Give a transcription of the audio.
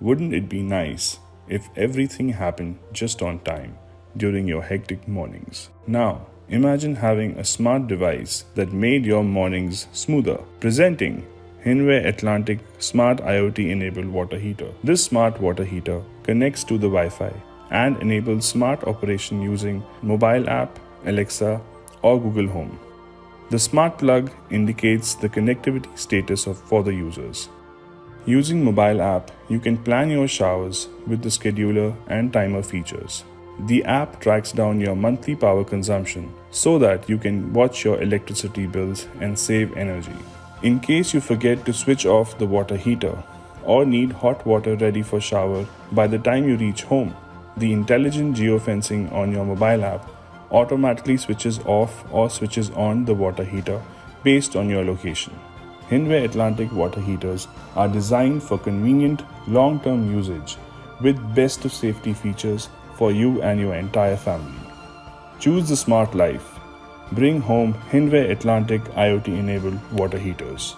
Wouldn't it be nice if everything happened just on time during your hectic mornings? Now, imagine having a smart device that made your mornings smoother. Presenting Hindware Atlantic Smart IoT-enabled water heater. This smart water heater connects to the Wi-Fi and enables smart operation using mobile app, Alexa, or Google Home. The smart plug indicates the connectivity status for the users. Using mobile app, you can plan your showers with the scheduler and timer features. The app tracks down your monthly power consumption so that you can watch your electricity bills and save energy. In case you forget to switch off the water heater or need hot water ready for shower by the time you reach home, the intelligent geofencing on your mobile app automatically switches off or switches on the water heater based on your location. Hindware Atlantic water heaters are designed for convenient long-term usage with best of safety features for you and your entire family. Choose the smart life. Bring home Hindware Atlantic IoT-enabled water heaters.